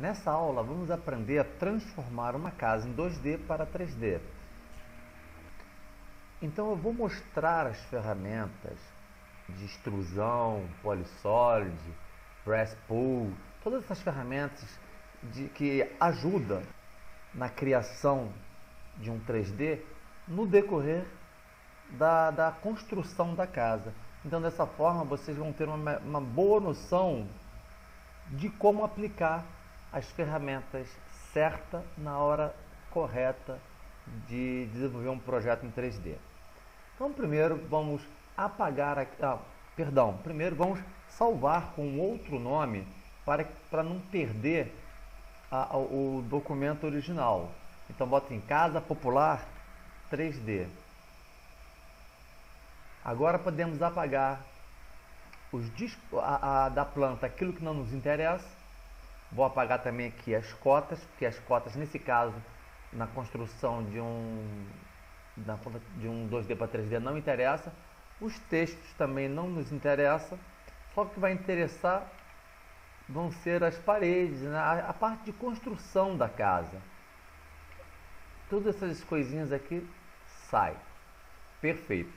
Nessa aula vamos aprender a transformar uma casa em 2D para 3D. Então eu vou mostrar as ferramentas de extrusão, Polissolid, Press Pull, todas essas ferramentas que ajudam na criação de um 3D no decorrer da construção da casa. Então dessa forma vocês vão ter uma boa noção de como aplicar as ferramentas certas na hora correta de desenvolver um projeto em 3D. Então primeiro vamos apagar, primeiro vamos salvar com outro nome para não perder o documento original. Então bota em Casa Popular 3D. Agora podemos apagar da planta aquilo que não nos interessa. Vou apagar também aqui as cotas, porque as cotas nesse caso na construção de um 2D para 3D não interessa. Os textos também não nos interessam. Só que vai interessar vão ser as paredes, né? A parte de construção da casa. Todas essas coisinhas aqui sai. Perfeito.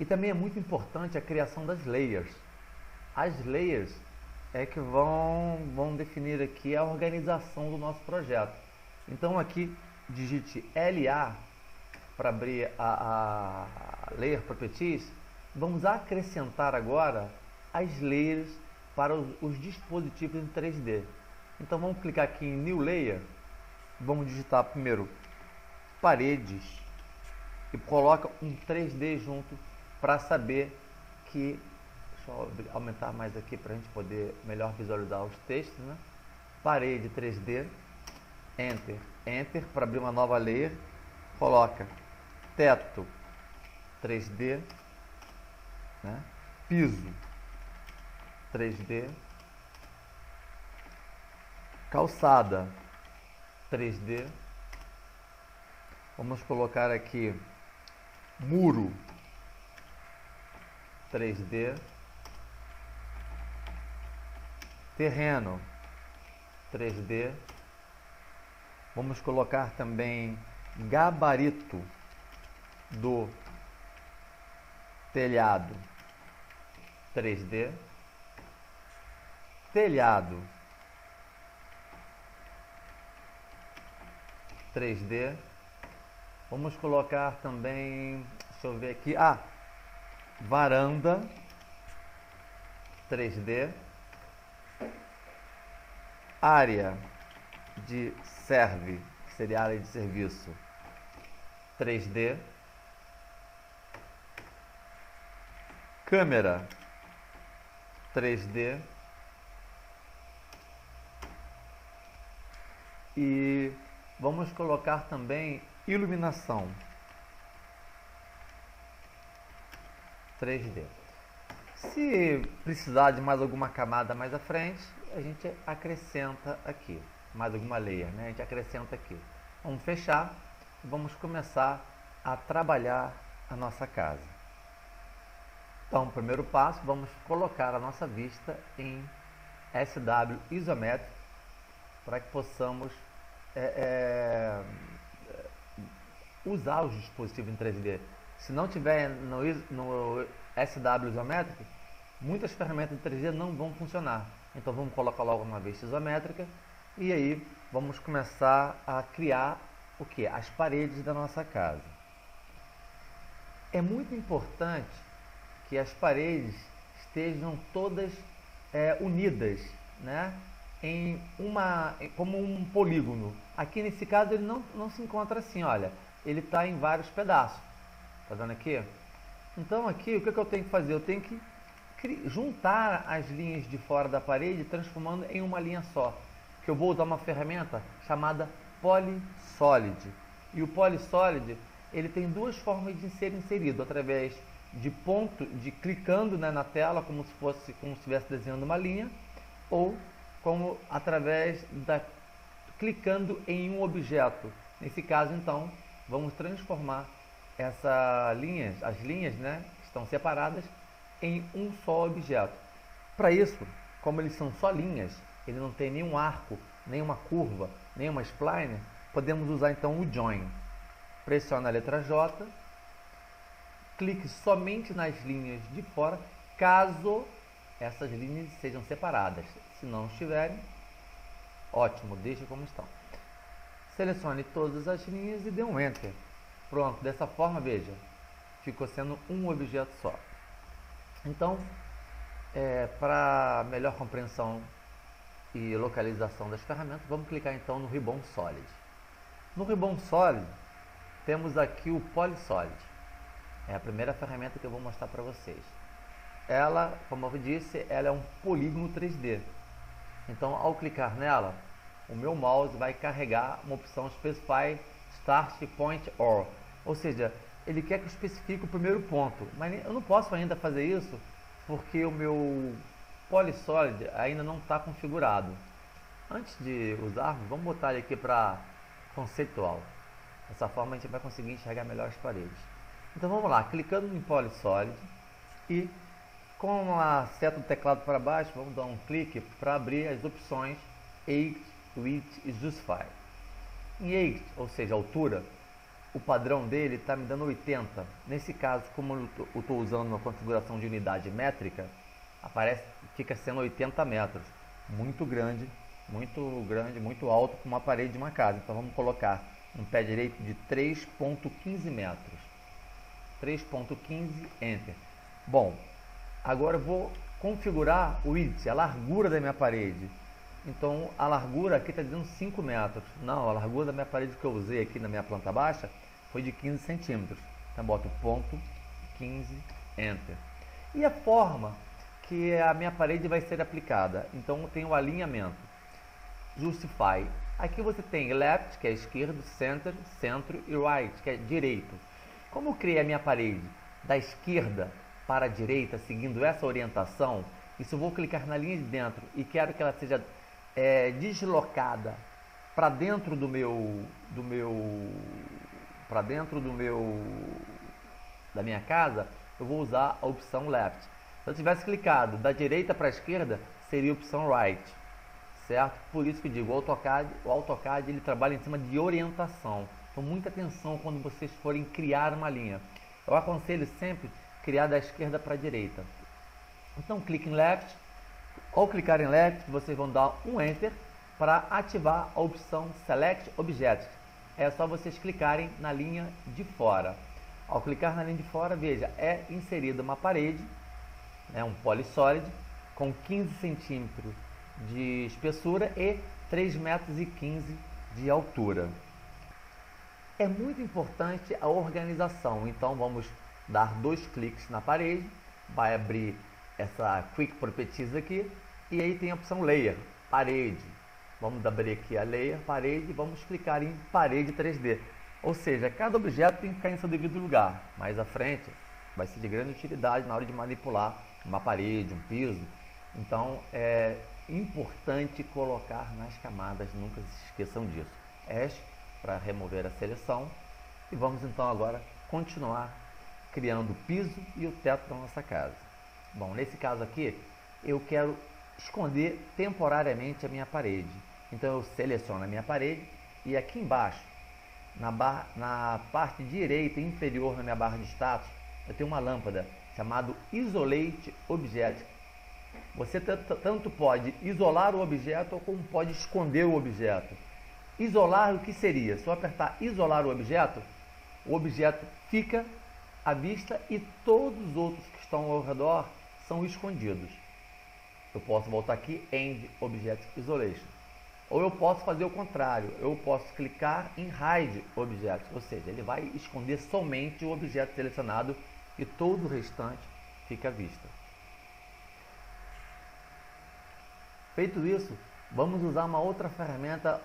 E também é muito importante a criação das layers. As layers é que vão definir aqui a organização do nosso projeto. Então aqui digite LA para abrir a Layer Properties. Vamos acrescentar agora as layers para os dispositivos em 3D. Então vamos clicar aqui em New Layer. Vamos digitar primeiro paredes e coloca um 3D junto para saber que... Deixa eu aumentar mais aqui para a gente poder melhor visualizar os textos, né? Parede 3D, Enter para abrir uma nova layer, coloca teto 3D, né? Piso 3D, calçada 3D, vamos colocar aqui muro 3D, terreno 3D, vamos colocar também gabarito do telhado 3D, telhado 3D, vamos colocar também, deixa eu ver aqui, varanda 3D, área de serve, que seria a área de serviço 3D, câmera 3D e vamos colocar também iluminação 3D. Se precisar de mais alguma camada mais à frente, a gente acrescenta aqui, mais alguma layer, né? A gente acrescenta aqui. Vamos fechar e vamos começar a trabalhar a nossa casa. Então, primeiro passo, vamos colocar a nossa vista em SW isométrico para que possamos usar os dispositivos em 3D. Se não tiver no SW isométrico, muitas ferramentas de 3D não vão funcionar. Então vamos colocar logo uma vista isométrica e aí vamos começar a criar o que? As paredes da nossa casa. É muito importante que as paredes estejam todas unidas, né? Como um polígono. Aqui nesse caso ele não se encontra assim, olha, ele está em vários pedaços. Tá vendo aqui? Então aqui o que eu tenho que fazer? Eu tenho que juntar as linhas de fora da parede, transformando em uma linha só. Que eu vou usar uma ferramenta chamada Polissolid. E o Polissolid, ele tem duas formas de ser inserido, através de clicando, né, na tela, como se estivesse desenhando uma linha, ou através clicando em um objeto. Nesse caso, então, vamos transformar as linhas, né, que estão separadas, em um só objeto. Para isso, como eles são só linhas, ele não tem nenhum arco, nenhuma curva, nenhuma spline, podemos usar então o Join. Pressione a letra J, clique somente nas linhas de fora, caso essas linhas sejam separadas. Se não estiverem, ótimo, deixe como estão. Selecione todas as linhas e dê um Enter. Pronto, dessa forma, veja, ficou sendo um objeto só. Então, para melhor compreensão e localização das ferramentas, vamos clicar então no Ribbon Solid. No Ribbon Solid, temos aqui o Polysolid. É a primeira ferramenta que eu vou mostrar para vocês. Ela, como eu disse, ela é um polígono 3D. Então, ao clicar nela, o meu mouse vai carregar uma opção Specify Start Point Or. Ou seja, ele quer que eu especifique o primeiro ponto. Mas eu não posso ainda fazer isso porque o meu Polysolid ainda não está configurado. Antes de usarmos, vamos botar ele aqui para conceitual. Dessa forma a gente vai conseguir enxergar melhor as paredes. Então vamos lá, clicando em Polysolid e com a seta do teclado para baixo, vamos dar um clique para abrir as opções 8, Width e Justify. Em 8, ou seja, altura, o padrão dele está me dando 80. Nesse caso, como eu estou usando uma configuração de unidade métrica, fica sendo 80 metros. Muito grande, muito alto para uma parede de uma casa. Então vamos colocar um pé direito de 3,15 metros. 3,15, Enter. Bom, agora eu vou configurar o width, a largura da minha parede. Então a largura aqui está dizendo 5 metros. Não, a largura da minha parede que eu usei aqui na minha planta baixa foi de 15 centímetros. Então boto ponto 15, Enter. E a forma que a minha parede vai ser aplicada? Então eu tenho o alinhamento. Justify. Aqui você tem left, que é esquerdo, center, centro e right, que é direito. Como eu criei a minha parede da esquerda para a direita, seguindo essa orientação, e se eu vou clicar na linha de dentro e quero que ela seja deslocada para dentro da minha casa, eu vou usar a opção left. Se eu tivesse clicado da direita para a esquerda, seria a opção right, certo? Por isso que eu digo, o AutoCAD ele trabalha em cima de orientação. Então muita atenção quando vocês forem criar uma linha. Eu aconselho sempre criar da esquerda para a direita. Então clique em left. Ao clicar em left, vocês vão dar um Enter para ativar a opção Select Object. É só vocês clicarem na linha de fora. Ao clicar na linha de fora, veja, é inserida uma parede, um Polysolid, com 15 centímetros de espessura e 3,15 metros de altura. É muito importante a organização, então vamos dar 2 cliques na parede, vai abrir essa Quick Properties aqui, e aí tem a opção Layer, parede. Vamos abrir aqui a Layer, parede, e vamos clicar em Parede 3D. Ou seja, cada objeto tem que ficar em seu devido lugar. Mais à frente, vai ser de grande utilidade na hora de manipular uma parede, um piso. Então, é importante colocar nas camadas, nunca se esqueçam disso. Hash para remover a seleção. E vamos então agora continuar criando o piso e o teto da nossa casa. Bom, nesse caso aqui, eu quero esconder temporariamente a minha parede. Então eu seleciono a minha parede e aqui embaixo, na parte direita inferior na minha barra de status, eu tenho uma lâmpada chamada Isolate Object. Você tanto pode isolar o objeto como pode esconder o objeto. Isolar o que seria? Se eu apertar isolar o objeto fica à vista e todos os outros que estão ao redor são escondidos. Eu posso voltar aqui End Object Isolation. Ou eu posso fazer o contrário, eu posso clicar em Hide Object, ou seja, ele vai esconder somente o objeto selecionado e todo o restante fica à vista. Feito isso, vamos usar uma outra ferramenta.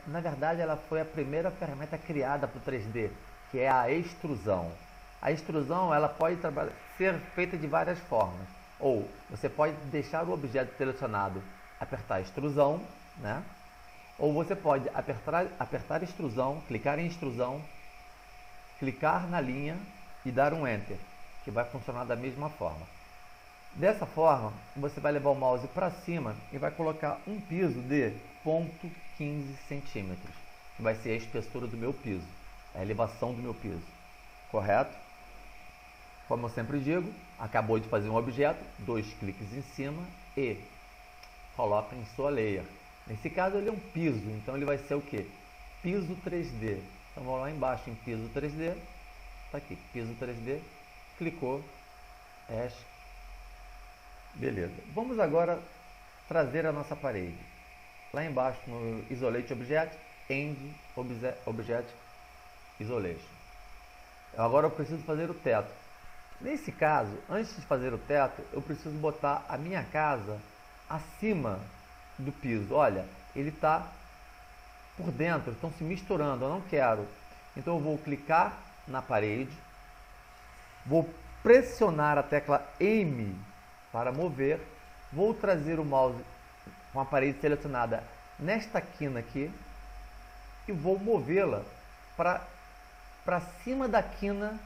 Na verdade, ela foi a primeira ferramenta criada para o 3D, que é a extrusão. A extrusão ela pode ser feita de várias formas. Ou você pode deixar o objeto selecionado, apertar extrusão, né? Ou você pode apertar extrusão, clicar em extrusão, clicar na linha e dar um Enter, que vai funcionar da mesma forma. Dessa forma, você vai levar o mouse para cima e vai colocar um piso de 0,15 centímetros, que vai ser a espessura do meu piso, a elevação do meu piso, correto? Como eu sempre digo, acabou de fazer um objeto, 2 cliques em cima e coloca em sua layer. Nesse caso ele é um piso, então ele vai ser o que? Piso 3D. Então vamos lá embaixo em piso 3D, tá aqui, piso 3D, clicou, beleza. Vamos agora trazer a nossa parede. Lá embaixo no Isolate Object, End Object Isolation. Agora eu preciso fazer o teto. Nesse caso, antes de fazer o teto, eu preciso botar a minha casa acima do piso. Olha, ele está por dentro, estão se misturando, eu não quero. Então eu vou clicar na parede, vou pressionar a tecla M para mover, vou trazer o mouse com a parede selecionada nesta quina aqui e vou movê-la para cima da quina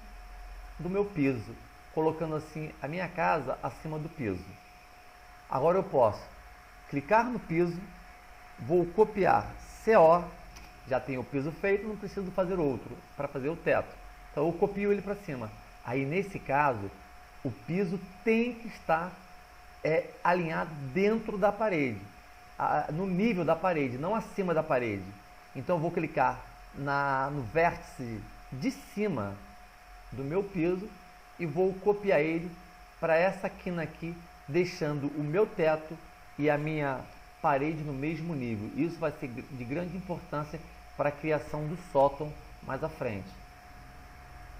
do meu piso, colocando assim a minha casa acima do piso. Agora eu posso clicar no piso, vou copiar CO, já tenho o piso feito, não preciso fazer outro para fazer o teto. Então eu copio ele para cima. Aí nesse caso, o piso tem que estar alinhado dentro da parede, no nível da parede, não acima da parede. Então eu vou clicar no vértice de cima do meu piso e vou copiar ele para essa quina aqui, deixando o meu teto e a minha parede no mesmo nível. Isso vai ser de grande importância para a criação do sótão mais à frente.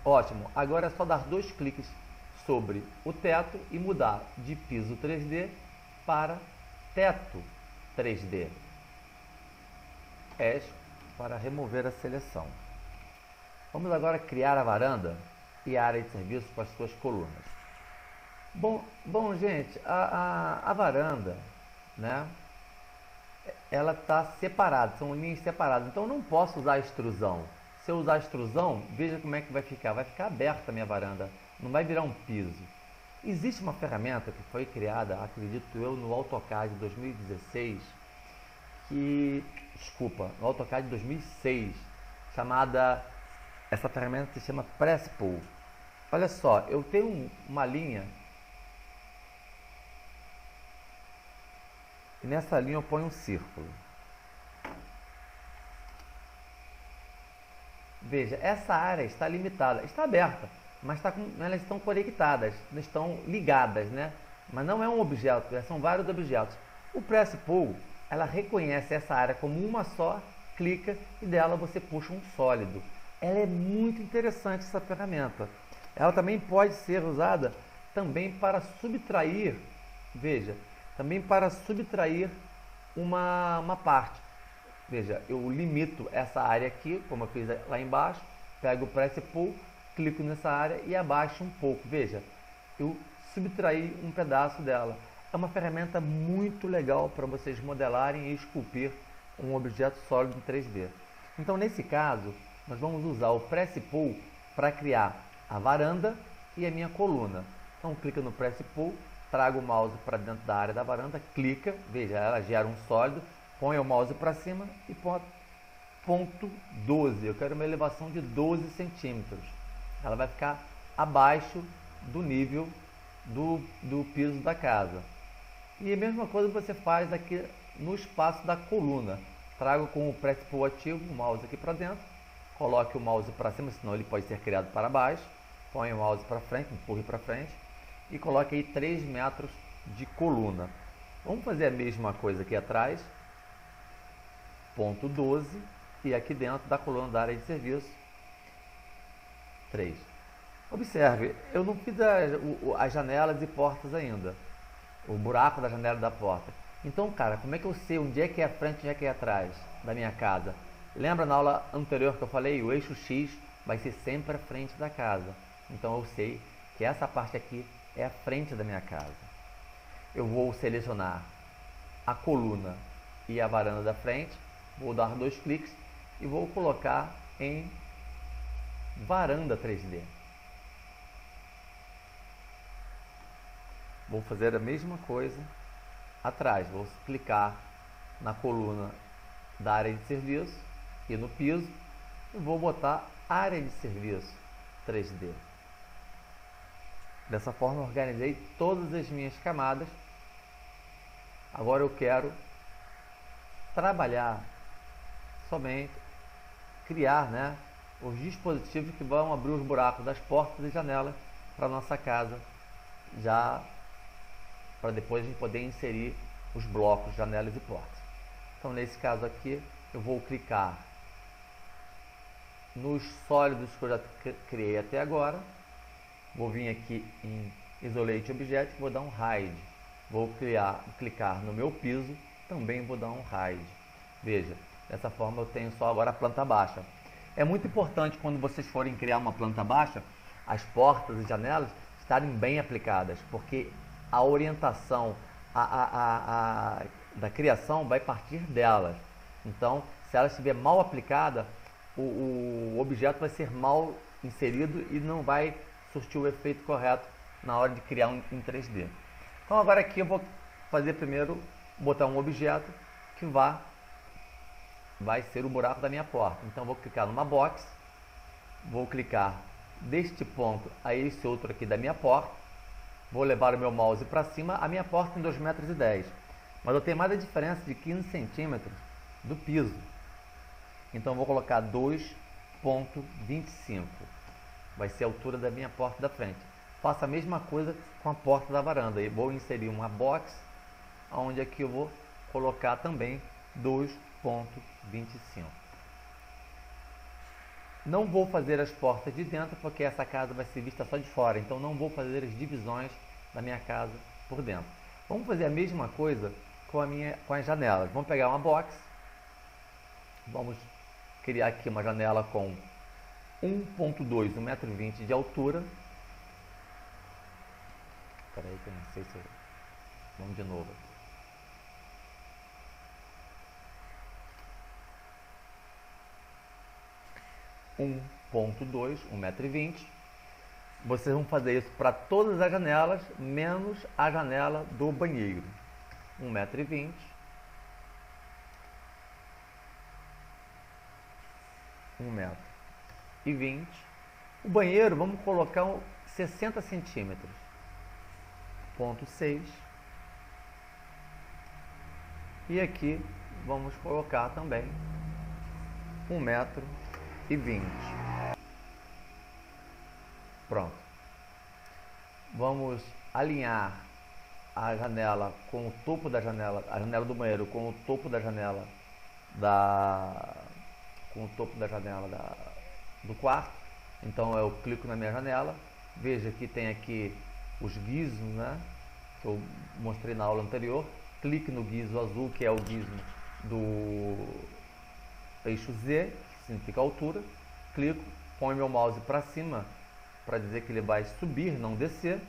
Ótimo, agora é só dar 2 cliques sobre o teto e mudar de piso 3D para teto 3D. Para remover a seleção. Vamos agora criar a varanda e a área de serviço com as suas colunas. Bom gente, a varanda, né, ela está separada, são linhas separadas, então eu não posso usar extrusão. Se eu usar extrusão, veja como é que vai ficar aberta a minha varanda, não vai virar um piso. Existe uma ferramenta que foi criada, acredito eu, no AutoCAD 2016, no AutoCAD 2006, essa ferramenta se chama Presspool. Olha só, eu tenho uma linha e nessa linha eu ponho um círculo. Veja, essa área está limitada, está aberta, mas elas estão conectadas, estão ligadas, né? Mas não é um objeto, são vários objetos. O Presspool, ela reconhece essa área como uma só, clica e dela você puxa um sólido. Ela é muito interessante essa ferramenta. Ela também pode ser usada também para subtrair, veja, também para subtrair uma parte. Veja, eu limito essa área aqui, como eu fiz lá embaixo, pego o Presspool, clico nessa área e abaixo um pouco. Veja, eu subtraí um pedaço dela. É uma ferramenta muito legal para vocês modelarem e esculpir um objeto sólido em 3D. Então, nesse caso, nós vamos usar o Presspool para criar a varanda e a minha coluna. Então, clica no Presspool, trago o mouse para dentro da área da varanda, clica, veja, ela gera um sólido, põe o mouse para cima e ponto 12. Eu quero uma elevação de 12 centímetros. Ela vai ficar abaixo do nível do piso da casa. E a mesma coisa você faz aqui no espaço da coluna. Trago com o Presspool ativo o mouse aqui para dentro, coloque o mouse para cima, senão ele pode ser criado para baixo. Põe o mouse para frente, empurre para frente e coloque aí 3 metros de coluna. Vamos fazer a mesma coisa aqui atrás. Ponto 12 e aqui dentro da coluna da área de serviço 3. Observe, eu não fiz as janelas e portas ainda, o buraco da janela e da porta. Então, cara, como é que eu sei onde é que é a frente e onde é que é atrás da minha casa? Lembra na aula anterior que eu falei? O eixo X vai ser sempre a frente da casa. Então eu sei que essa parte aqui é a frente da minha casa. Eu vou selecionar a coluna e a varanda da frente, vou dar 2 cliques e vou colocar em varanda 3D. vou fazer a mesma coisa atrás. Vou clicar na coluna da área de serviço e no piso e vou botar área de serviço 3D. Dessa forma eu organizei todas as minhas camadas. Agora eu quero trabalhar somente, criar, né, os dispositivos que vão abrir os buracos das portas e janelas para nossa casa, já para depois a gente poder inserir os blocos, janelas e portas. Então nesse caso aqui eu vou clicar nos sólidos que eu já criei até agora, vou vir aqui em Isolate Object, vou dar um Hide, vou clicar no meu piso, também vou dar um Hide. Veja, dessa forma eu tenho só agora a planta baixa. É muito importante quando vocês forem criar uma planta baixa, as portas e janelas estarem bem aplicadas, porque a orientação da criação vai partir delas. Então, se ela estiver mal aplicada, o objeto vai ser mal inserido e não vai surtir o efeito correto na hora de criar em 3D. Então agora aqui eu vou fazer primeiro, botar um objeto que vai ser o buraco da minha porta. Então vou clicar numa box, vou clicar deste ponto a esse outro aqui da minha porta, vou levar o meu mouse para cima. A minha porta tem 2,10 metros, mas eu tenho mais a diferença de 15 centímetros do piso. Então vou colocar 2,25, vai ser a altura da minha porta da frente. Faço a mesma coisa com a porta da varanda, e vou inserir uma box, onde aqui eu vou colocar também 2,25. Não vou fazer as portas de dentro, porque essa casa vai ser vista só de fora, então não vou fazer as divisões da minha casa por dentro. Vamos fazer a mesma coisa com as janelas. Vamos pegar uma box, vamos criar aqui uma janela com 1,2, 1,20 m de altura. Espera aí que eu não sei se... Vamos de novo. Um 1,2, 1,20 m. Vocês vão fazer isso para todas as janelas, menos a janela do banheiro. 1,20 m. 1,20 m. O banheiro, vamos colocar 60 centímetros. 0,6. E aqui vamos colocar também 1,20 m. Pronto. Vamos alinhar a janela com o topo da janela, a janela do banheiro com o topo da janela do quarto. Então eu clico na minha janela, veja que tem aqui os guizos, né, que eu mostrei na aula anterior. Clique no guizo azul, que é o guizo do eixo Z, que significa altura. Clico, ponho meu mouse para cima para dizer que ele vai subir, não descer.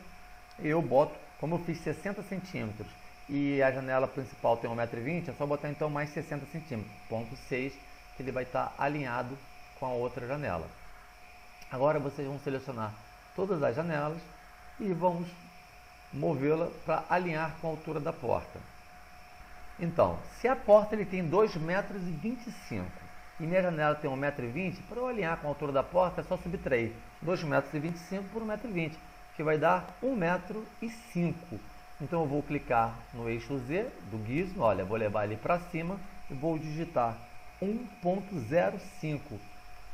E eu boto, como eu fiz 60 centímetros e a janela principal tem 1,20 m, é só botar então mais 60 centímetros, 0,6, que ele vai estar alinhado com a outra janela. Agora vocês vão selecionar todas as janelas e vamos movê-la para alinhar com a altura da porta. Então, se a porta ele tem 2,25 m e minha janela tem 1,20 m, para eu alinhar com a altura da porta é só subtrair 2,25 m por 1,20 m, que vai dar 1,05 m. Então eu vou clicar no eixo Z do gizmo, olha, vou levar ele para cima e vou digitar 1,05.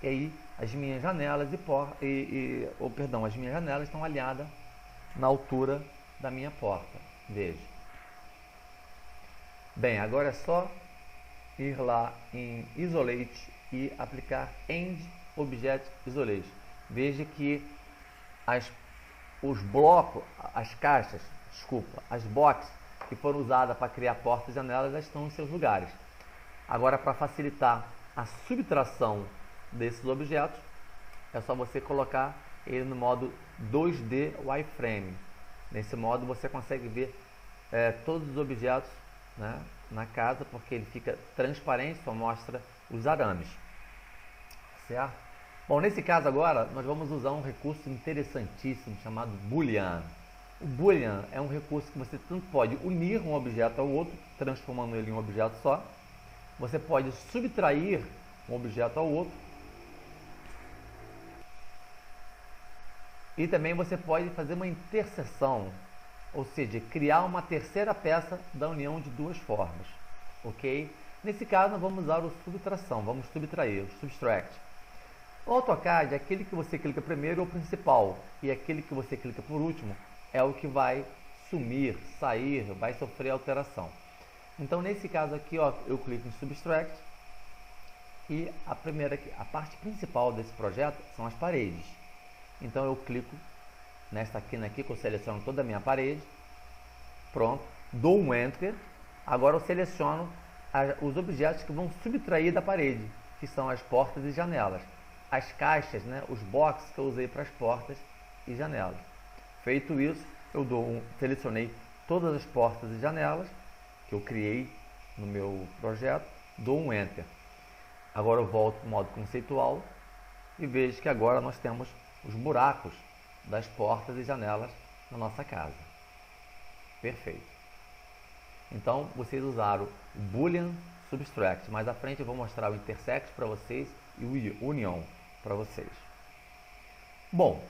E aí as minhas janelas as minhas janelas estão alinhadas na altura da minha porta. Veja. Bem, agora é só ir lá em Isolate e aplicar End Object Isolate. Veja que os blocos, as caixas, as boxes que foram usadas para criar portas e janelas já estão em seus lugares. Agora, para facilitar a subtração desses objetos, é só você colocar ele no modo 2D Wireframe. Nesse modo você consegue ver todos os objetos, né, na casa, porque ele fica transparente, só mostra os arames. Certo? Bom, nesse caso agora nós vamos usar um recurso interessantíssimo chamado Boolean. O Boolean é um recurso que você tanto pode unir um objeto ao outro, transformando ele em um objeto só. Você pode subtrair um objeto ao outro. E também você pode fazer uma interseção, ou seja, criar uma terceira peça da união de duas formas. Ok? Nesse caso, nós vamos usar o subtração, vamos subtrair, o subtract. O AutoCAD, aquele que você clica primeiro é o principal, e aquele que você clica por último é o que vai sumir, sair, vai sofrer alteração. Então, nesse caso aqui, ó, eu clico em Subtract e a parte principal desse projeto são as paredes. Então, eu clico nesta quina aqui, que eu seleciono toda a minha parede. Pronto, dou um Enter. Agora eu seleciono os objetos que vão subtrair da parede, que são as portas e janelas. As caixas, né, os boxes que eu usei para as portas e janelas. Feito isso, eu selecionei todas as portas e janelas que eu criei no meu projeto, dou um Enter. Agora eu volto para o modo conceitual e vejo que agora nós temos os buracos das portas e janelas na nossa casa. Perfeito. Então, vocês usaram o Boolean Subtract. Mais à frente eu vou mostrar o Intersect para vocês e o Union para vocês. Bom,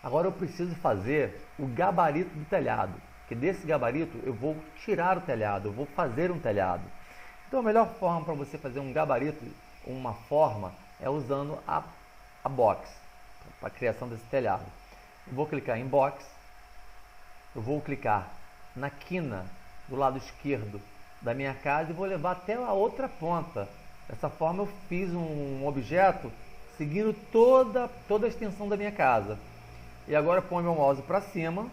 agora eu preciso fazer o gabarito do telhado, que desse gabarito eu vou tirar o telhado, eu vou fazer um telhado. Então a melhor forma para você fazer um gabarito, uma forma, é usando a box, para a criação desse telhado. Eu vou clicar em box, eu vou clicar na quina do lado esquerdo da minha casa e vou levar até a outra ponta. Dessa forma eu fiz um objeto seguindo toda a extensão da minha casa. E agora ponho meu mouse para cima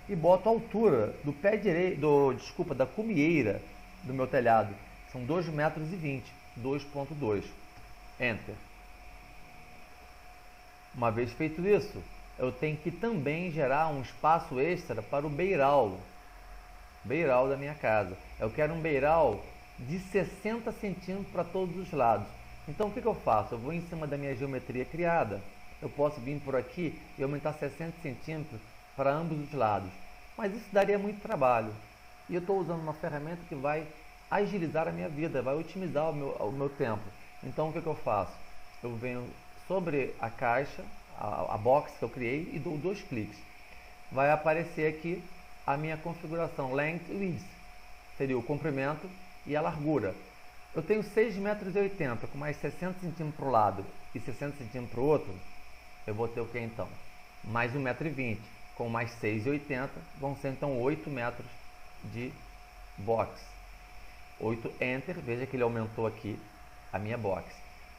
e boto a altura do pé direito, da cumieira do meu telhado. São 2,20 metros, 2.2. Enter. Uma vez feito isso, eu tenho que também gerar um espaço extra para o beiral da minha casa. Eu quero um beiral de 60 centímetros para todos os lados. Então o que eu faço? Eu vou em cima da minha geometria criada. Eu posso vir por aqui e aumentar 60 centímetros para ambos os lados. Mas isso daria muito trabalho. E eu estou usando uma ferramenta que vai agilizar a minha vida, vai otimizar o meu tempo. Então o que eu faço? Eu venho sobre a caixa, a box que eu criei e dou 2 cliques. Vai aparecer aqui a minha configuração Length e Width. Seria o comprimento e a largura. Eu tenho 6,80 metros, com mais 60 centímetros para o lado e 60 centímetros para o outro. Eu vou ter o que então? Mais 1,20 m, com mais 6,80 vão ser então 8 metros de box. 8 Enter, veja que ele aumentou aqui a minha box.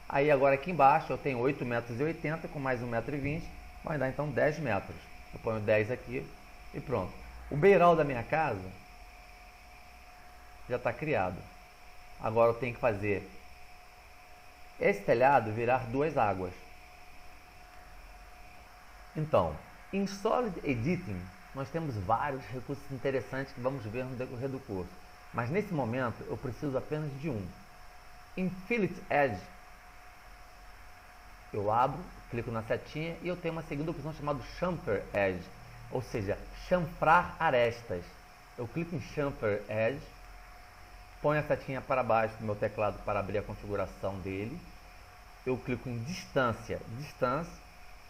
Aí agora aqui embaixo eu tenho 8,80 metros, com mais 1,20 m, vai dar então 10 metros. Eu ponho 10 aqui e pronto. O beiral da minha casa já está criado. Agora eu tenho que fazer esse telhado virar 2 águas. Então, em Solid Editing, nós temos vários recursos interessantes que vamos ver no decorrer do curso. Mas nesse momento, eu preciso apenas de um. Em Fillet Edge, eu abro, clico na setinha e eu tenho uma segunda opção chamada Chamfer Edge, ou seja, chanfrar arestas. Eu clico em Chamfer Edge, ponho a setinha para baixo do meu teclado para abrir a configuração dele. Eu clico em Distância,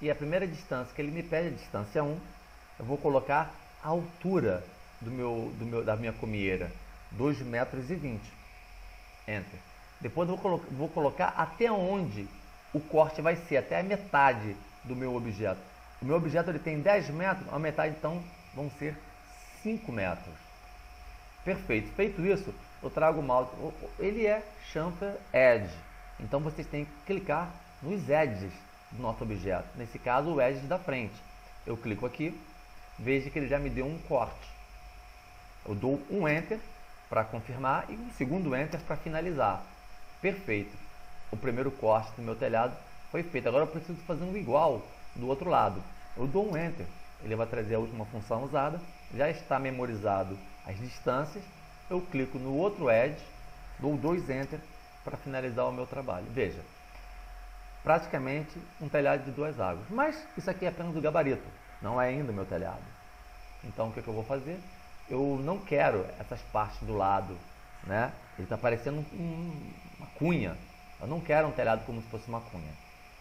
e a primeira distância que ele me pede é a distância 1. Eu vou colocar a altura da minha comieira, 2,20 metros. Enter. Depois eu vou colocar até onde o corte vai ser, até a metade do meu objeto. O meu objeto ele tem 10 metros, a metade então vão ser 5 metros. Perfeito. Feito isso, eu trago o mouse. Ele é Chamfer Edge. Então vocês têm que clicar nos edges do nosso objeto. Nesse caso, o edge da frente. Eu clico aqui, veja que ele já me deu um corte. Eu dou um Enter para confirmar e um segundo Enter para finalizar. Perfeito. O primeiro corte do meu telhado foi feito. Agora eu preciso fazer um igual do outro lado. Eu dou um Enter. Ele vai trazer a última função usada. Já está memorizado as distâncias. Eu clico no outro edge, dou 2 Enter para finalizar o meu trabalho. Veja, praticamente um telhado de 2 águas. Mas isso aqui é apenas o gabarito, não é ainda o meu telhado. Então o que eu vou fazer? Eu não quero essas partes do lado, né? Ele está parecendo uma cunha. Eu não quero um telhado como se fosse uma cunha.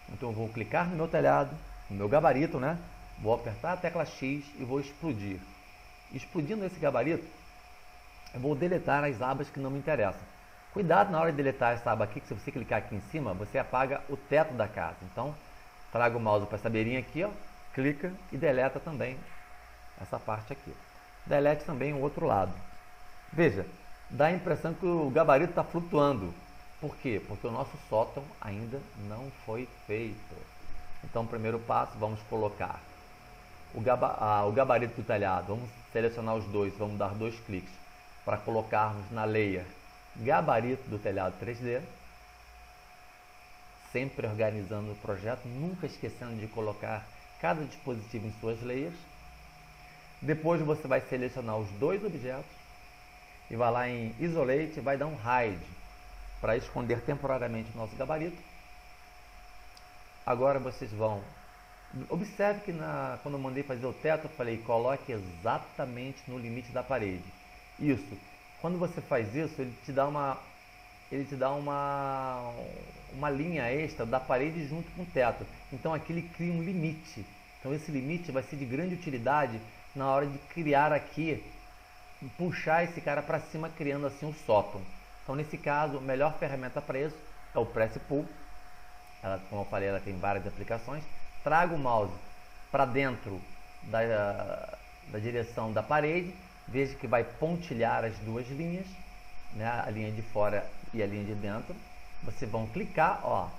Então eu vou clicar no meu telhado, no meu gabarito, né? Vou apertar a tecla X e vou explodir. Explodindo esse gabarito, eu vou deletar as abas que não me interessam. Cuidado na hora de deletar essa aba aqui, que se você clicar aqui em cima, você apaga o teto da casa. Então, traga o mouse para essa beirinha aqui, ó, clica e deleta também essa parte aqui. Delete também o outro lado. Veja, dá a impressão que o gabarito está flutuando. Por quê? Porque o nosso sótão ainda não foi feito. Então, primeiro passo, vamos colocar o gabarito do telhado. Vamos selecionar os dois, vamos dar 2 cliques para colocarmos na layer gabarito do telhado 3D. Sempre organizando o projeto, nunca esquecendo de colocar cada dispositivo em suas layers. Depois você vai selecionar os 2 objetos e vai lá em Isolate e vai dar um Hide para esconder temporariamente o nosso gabarito. Agora vocês vão... Observe que quando eu mandei fazer o teto, eu falei, coloque exatamente no limite da parede. Isso. Quando você faz isso, ele te dá uma linha extra da parede junto com o teto. Então aqui ele cria um limite. Então esse limite vai ser de grande utilidade na hora de criar aqui, puxar esse cara para cima, criando assim o sótão. Então nesse caso, a melhor ferramenta para isso é o Press Pull. Ela, como eu falei, ela tem várias aplicações. Traga o mouse para dentro da direção da parede. Veja que vai pontilhar as duas linhas, né? A linha de fora e a linha de dentro. Vocês vão clicar, ó,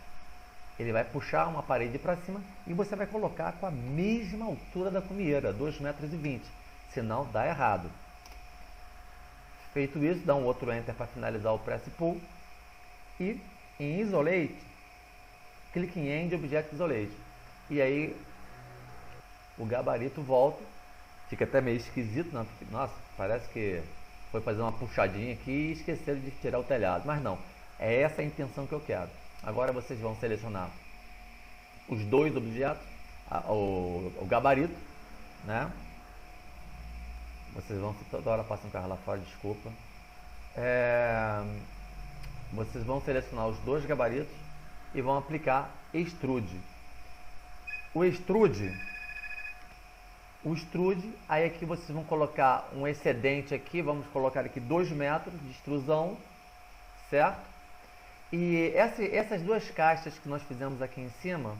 ele vai puxar uma parede para cima e você vai colocar com a mesma altura da cumieira, 2,20 metros, senão dá errado. Feito isso, dá um outro Enter para finalizar o Press Pull e em Isolate, clique em End Object Isolate e aí o gabarito volta. Fica até meio esquisito, né? Nossa, parece que foi fazer uma puxadinha aqui e esqueceram de tirar o telhado. Mas não, é essa a intenção que eu quero. Agora vocês vão selecionar os 2 objetos, o gabarito, né? Vocês vão... Toda hora passa um carro lá fora, desculpa. Vocês vão selecionar os 2 gabaritos e vão aplicar Extrude. O extrude, aí aqui vocês vão colocar um excedente aqui, vamos colocar aqui 2 metros de extrusão, certo? E essas 2 caixas que nós fizemos aqui em cima,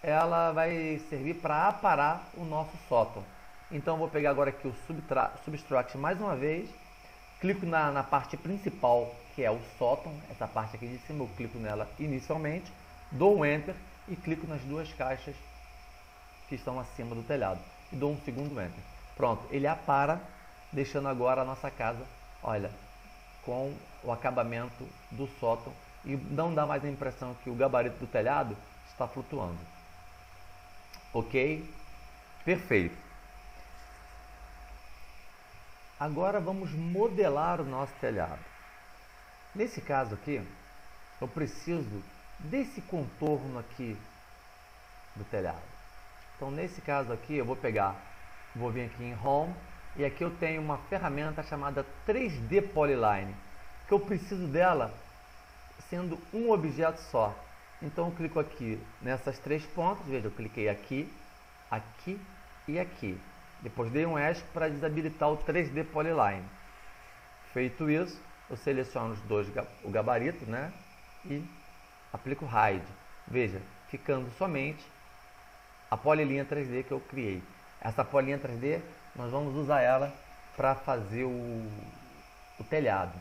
ela vai servir para aparar o nosso sótão. Então eu vou pegar agora aqui o Subtract mais uma vez, clico na parte principal, que é o sótão, essa parte aqui de cima, eu clico nela inicialmente, dou um Enter e clico nas 2 caixas que estão acima do telhado e dou um segundo Enter. Pronto, ele apara, deixando agora a nossa casa, olha, com o acabamento do sótão e não dá mais a impressão que o gabarito do telhado está flutuando. Ok? Perfeito. Agora vamos modelar o nosso telhado. Nesse caso aqui, eu preciso desse contorno aqui do telhado. Então nesse caso aqui eu vou vir aqui em Home e aqui eu tenho uma ferramenta chamada 3D Polyline, que eu preciso dela sendo um objeto só. Então eu clico aqui nessas 3 pontas, veja, eu cliquei aqui, aqui e aqui. Depois dei um ESC para desabilitar o 3D Polyline. Feito isso, eu seleciono o gabarito, né, e aplico Hide. Veja, ficando somente a polilinha 3D que eu criei. Essa polilinha 3D, nós vamos usar ela para fazer o telhado.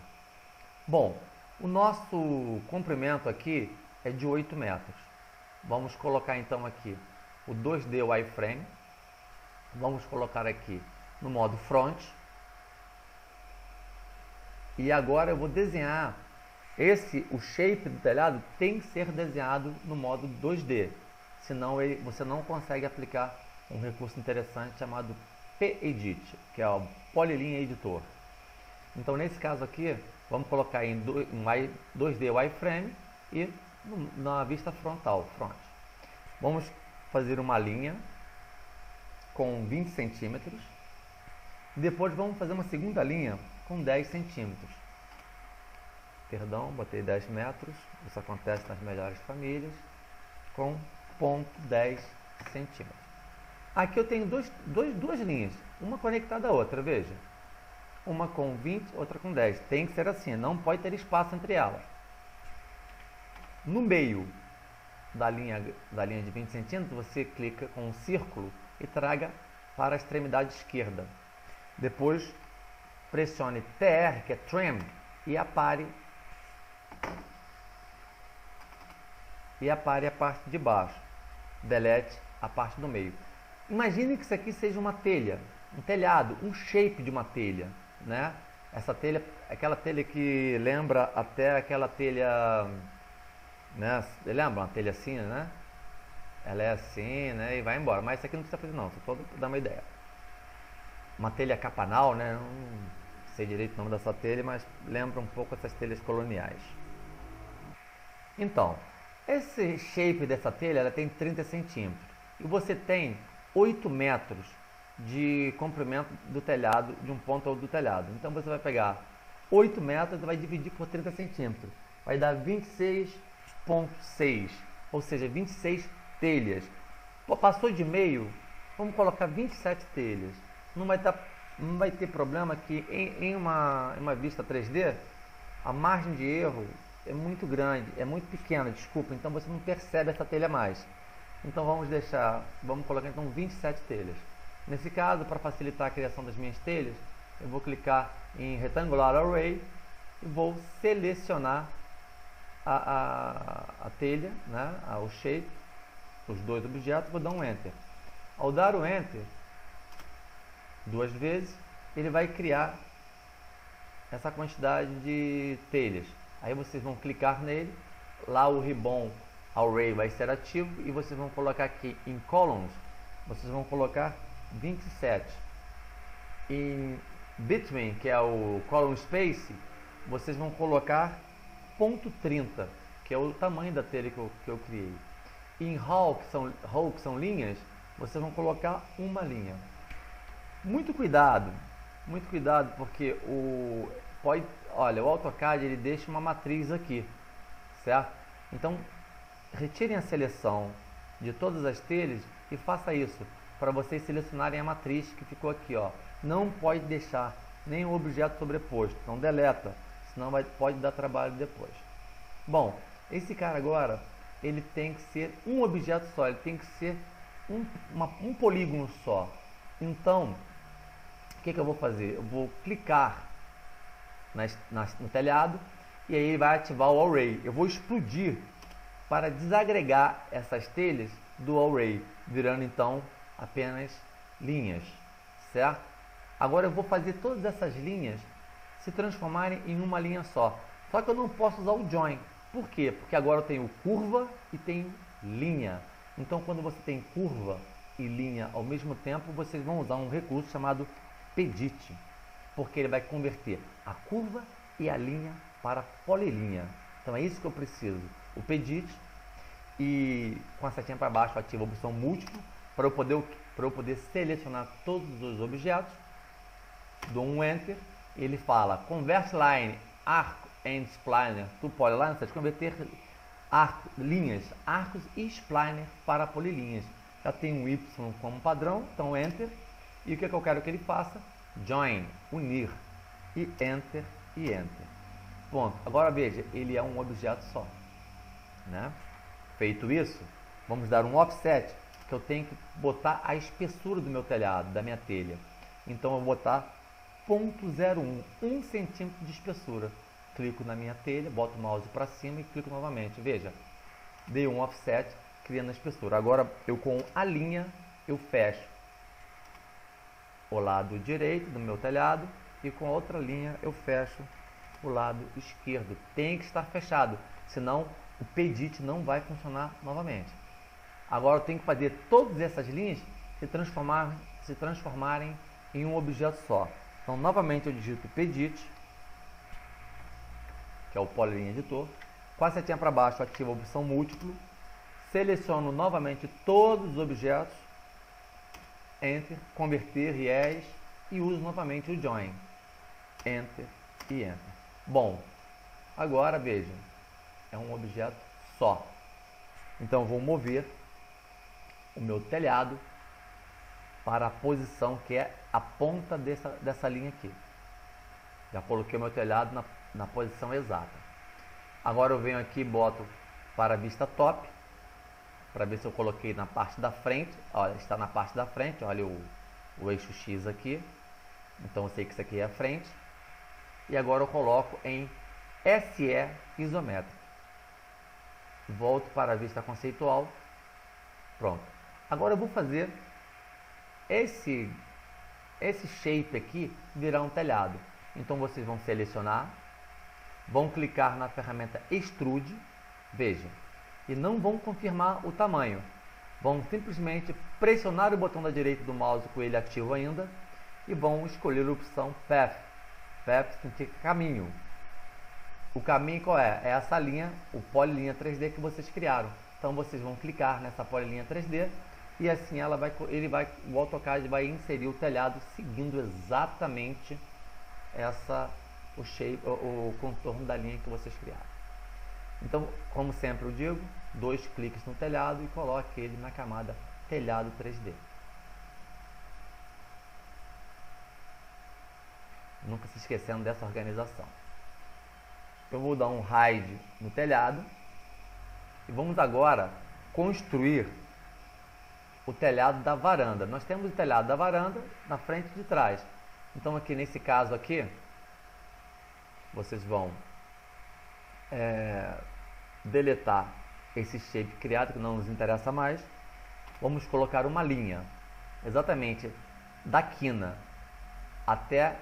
Bom, o nosso comprimento aqui é de 8 metros. Vamos colocar então aqui o 2D Wireframe. Vamos colocar aqui no modo Front. E agora eu vou desenhar o shape do telhado tem que ser desenhado no modo 2D. Senão você não consegue aplicar um recurso interessante chamado P-Edit, que é o Polyline Editor. Então nesse caso aqui, vamos colocar em 2D Wireframe e na vista frontal, Front. Vamos fazer uma linha com 20 centímetros Depois vamos fazer uma segunda linha com 10 centímetros. Perdão, botei 10 metros. Isso acontece nas melhores famílias. Com ponto 10 centímetros. Aqui eu tenho duas linhas. Uma conectada à outra, veja. Uma com 20, outra com 10. Tem que ser assim, não pode ter espaço entre elas. No meio da linha de 20 centímetros, você clica com um círculo e traga para a extremidade esquerda. Depois, pressione TR, que é Trim, e apare a parte de baixo. Delete a parte do meio. Imagine que isso aqui seja uma telha, um telhado, um shape de uma telha, né? Essa telha, aquela telha que lembra até aquela telha, né? Lembra uma telha assim, né? Ela é assim, né? E vai embora. Mas isso aqui não precisa fazer não, só para dar uma ideia. Uma telha capanal, né? Não sei direito o nome dessa telha, mas lembra um pouco essas telhas coloniais. Então, esse shape dessa telha, ela tem 30 centímetros. E você tem 8 metros de comprimento do telhado, de um ponto ao outro do telhado. Então você vai pegar 8 metros e vai dividir por 30 centímetros. Vai dar 26,6, ou seja, 26 telhas. Passou de meio, vamos colocar 27 telhas. Não vai ter problema que em uma vista 3D, a margem de erro é muito grande, é muito pequena, desculpa, então você não percebe essa telha mais. Então vamos colocar então 27 telhas. Nesse caso, para facilitar a criação das minhas telhas, eu vou clicar em Rectangular Array e vou selecionar a telha, né, o shape, os dois objetos, vou dar um Enter. Ao dar o Enter, duas vezes, ele vai criar essa quantidade de telhas. Aí vocês vão clicar nele, lá o ribbon Array vai ser ativo e vocês vão colocar aqui em Columns, vocês vão colocar 27. Em Between, que é o Column Space, vocês vão colocar ponto 30, que é o tamanho da telha que eu criei. Em Row, que são linhas, vocês vão colocar uma linha. Muito cuidado, porque o AutoCAD ele deixa uma matriz aqui, certo? Então, retirem a seleção de todas as telhas e faça isso para vocês selecionarem a matriz que ficou aqui, ó. Não pode deixar nenhum objeto sobreposto, então deleta, senão pode dar trabalho depois. Bom, esse cara agora, ele tem que ser um objeto só, ele tem que ser um polígono só. Então, o que eu vou fazer? Eu vou clicar no telhado e aí ele vai ativar o Array. Eu vou explodir para desagregar essas telhas do Array, virando então apenas linhas, certo? Agora eu vou fazer todas essas linhas se transformarem em uma linha só. Só que eu não posso usar o Join. Por quê? Porque agora eu tenho curva e tenho linha. Então quando você tem curva e linha ao mesmo tempo, vocês vão usar um recurso chamado Pedit, porque ele vai converter a curva e a linha para polilinha. Então é isso que eu preciso. O Pedit, e com a setinha para baixo ativo a opção múltiplo para eu poder selecionar todos os objetos. Dou um Enter, ele fala Convert Line, Arc and Spliner to Polyline, ou seja, converter linhas, arcos e spliner para polilinhas. Já tem um Y como padrão, então Enter. E o que eu quero que ele faça? Join, unir, e Enter, e Enter. Ponto. Agora veja, ele é um objeto só, né? Feito isso, vamos dar um offset, que eu tenho que botar a espessura do meu telhado, da minha telha. Então eu vou botar 0,01, 1 centímetro de espessura. Clico na minha telha, boto o mouse para cima e clico novamente. Veja, dei um offset, criando a espessura. Agora eu com a linha, eu fecho o lado direito do meu telhado e com a outra linha eu fecho o lado esquerdo. Tem que estar fechado, senão o Pedit não vai funcionar novamente. Agora eu tenho que fazer todas essas linhas se transformarem em um objeto só. Então novamente eu digito Pedit, que é o Polyline Editor, com a setinha para baixo ativo a opção múltiplo, seleciono novamente todos os objetos, Enter, converter, yes, e uso novamente o join. Enter e Enter. Bom, agora veja, é um objeto só. Então eu vou mover o meu telhado para a posição que é a ponta dessa linha aqui. Já coloquei o meu telhado na posição exata. Agora eu venho aqui e boto para a vista top, para ver se eu coloquei na parte da frente. Olha, está na parte da frente, olha o eixo X aqui. Então eu sei que isso aqui é a frente. E agora eu coloco em SE isométrico. Volto para a vista conceitual. Pronto. Agora eu vou fazer esse shape aqui virar um telhado. Então vocês vão selecionar, vão clicar na ferramenta Extrude, veja, e não vão confirmar o tamanho. Vão simplesmente pressionar o botão da direita do mouse com ele ativo ainda e vão escolher a opção Path. Path significa caminho. O caminho qual é? É essa linha, o polilinha 3D que vocês criaram. Então vocês vão clicar nessa polilinha 3D e assim o AutoCAD vai inserir o telhado seguindo exatamente o contorno da linha que vocês criaram. Então, como sempre eu digo, 2 cliques no telhado e coloque ele na camada telhado 3D. Nunca se esquecendo dessa organização. Eu vou dar um hide no telhado e vamos agora construir o telhado da varanda. Nós temos o telhado da varanda na frente e de trás. Então aqui nesse caso aqui, vocês vão deletar esse shape criado que não nos interessa mais. Vamos colocar uma linha exatamente da quina até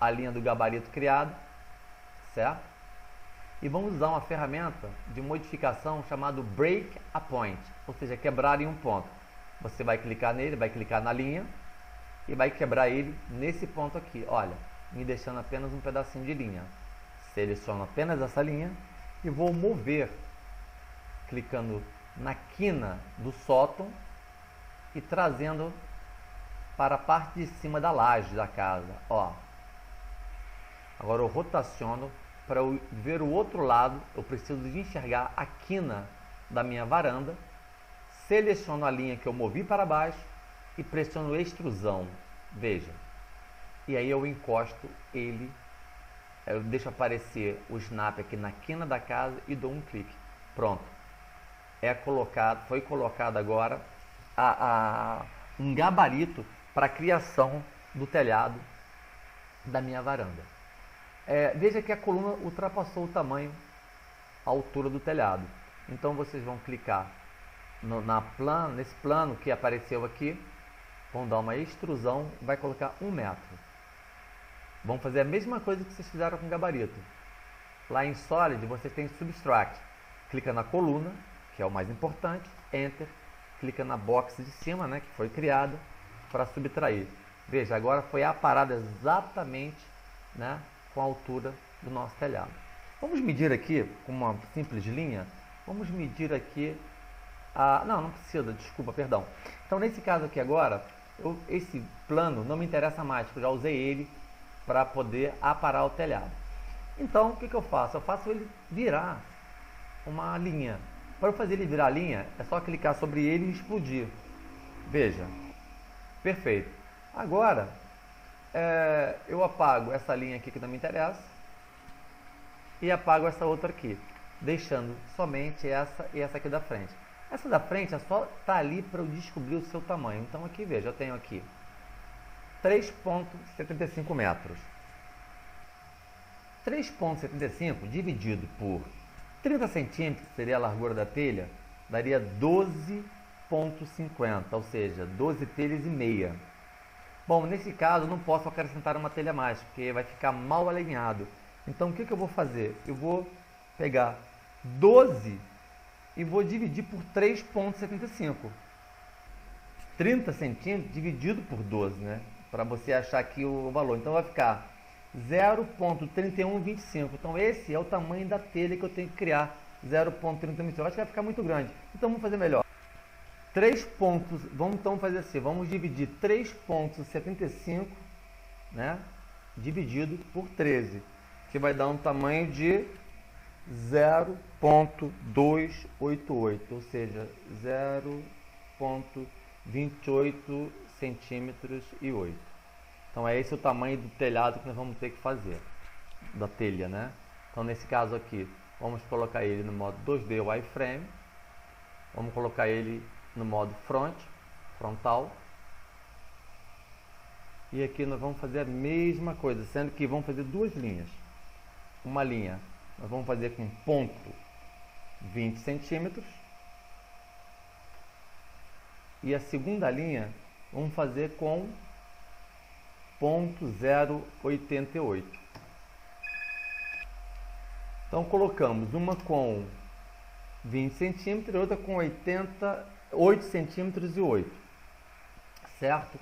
a linha do gabarito criado, certo? E vamos usar uma ferramenta de modificação chamada Break a Point, ou seja, quebrar em um ponto. Você vai clicar nele, vai clicar na linha e vai quebrar ele nesse ponto aqui, olha, me deixando apenas um pedacinho de linha. Seleciono apenas essa linha e vou mover, clicando na quina do sótão e trazendo para a parte de cima da laje da casa, ó. Agora eu rotaciono para eu ver o outro lado. Eu preciso de enxergar a quina da minha varanda. Seleciono a linha que eu movi para baixo e pressiono extrusão, veja. E aí eu encosto ele, eu deixo aparecer o snap aqui na quina da casa e dou um clique. Pronto. Foi colocado agora um gabarito para a criação do telhado da minha varanda. Veja que a coluna ultrapassou o tamanho, a altura do telhado. Então vocês vão clicar nesse plano que apareceu aqui, vão dar uma extrusão, vai colocar 1 metro. Vão fazer a mesma coisa que vocês fizeram com o gabarito. Lá em Solid você tem Subtract. Clica na coluna, que é o mais importante, Enter, clica na box de cima, né, que foi criada, para subtrair. Veja, agora foi aparado exatamente, né, com a altura do nosso telhado. Vamos medir aqui com uma simples linha. Vamos medir aqui não precisa, desculpa, perdão. Então nesse caso aqui agora, esse plano não me interessa mais, porque eu já usei ele para poder aparar o telhado. Então o que eu faço? Eu faço ele virar uma linha. Para eu fazer ele virar linha, é só clicar sobre ele e explodir. Veja, perfeito. Agora eu apago essa linha aqui que não me interessa e apago essa outra aqui, deixando somente essa e essa aqui da frente. Essa da frente é só tá ali para eu descobrir o seu tamanho. Então aqui, veja, eu tenho aqui 3,75 metros. 3,75 dividido por 30 centímetros, que seria a largura da telha, daria 12,50, ou seja, 12 telhas e meia. Bom, nesse caso eu não posso acrescentar uma telha a mais, porque vai ficar mal alinhado. Então o que eu vou fazer? Eu vou pegar 12 e vou dividir por 3,75. 30 centímetros dividido por 12, né? Para você achar aqui o valor. Então vai ficar 0,3125. Então esse é o tamanho da telha que eu tenho que criar. 0,3125. Eu acho que vai ficar muito grande. Então vamos fazer melhor. 3 pontos, vamos então fazer assim, vamos dividir 3,75 né, dividido por 13, que vai dar um tamanho de 0,288, ou seja, 0,28 centímetros e 8. Então é esse o tamanho do telhado que nós vamos ter que fazer, da telha, né? Então nesse caso aqui, vamos colocar ele no modo 2D wireframe, vamos colocar ele no modo frontal, e aqui nós vamos fazer a mesma coisa, sendo que vamos fazer duas linhas. Uma linha nós vamos fazer com ponto 20 centímetros, e a segunda linha vamos fazer com ponto 0,88. Então colocamos uma com 20 centímetros e outra com 8 centímetros e 8, certo?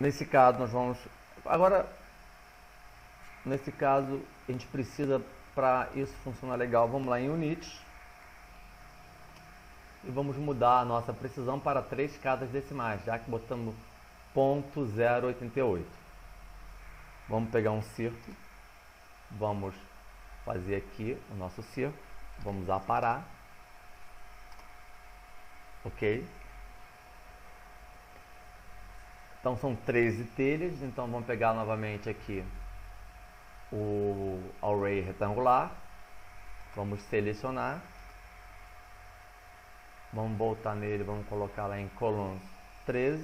Nesse caso nós vamos, agora nesse caso a gente precisa, para isso funcionar legal, vamos lá em Units e vamos mudar a nossa precisão para 3 casas decimais, já que botamos ponto 0,88. Vamos pegar um círculo, vamos fazer aqui o nosso círculo, vamos aparar, ok? Então são 13 telhas, então vamos pegar novamente aqui o array retangular, vamos selecionar, vamos voltar nele, vamos colocar lá em columns 13,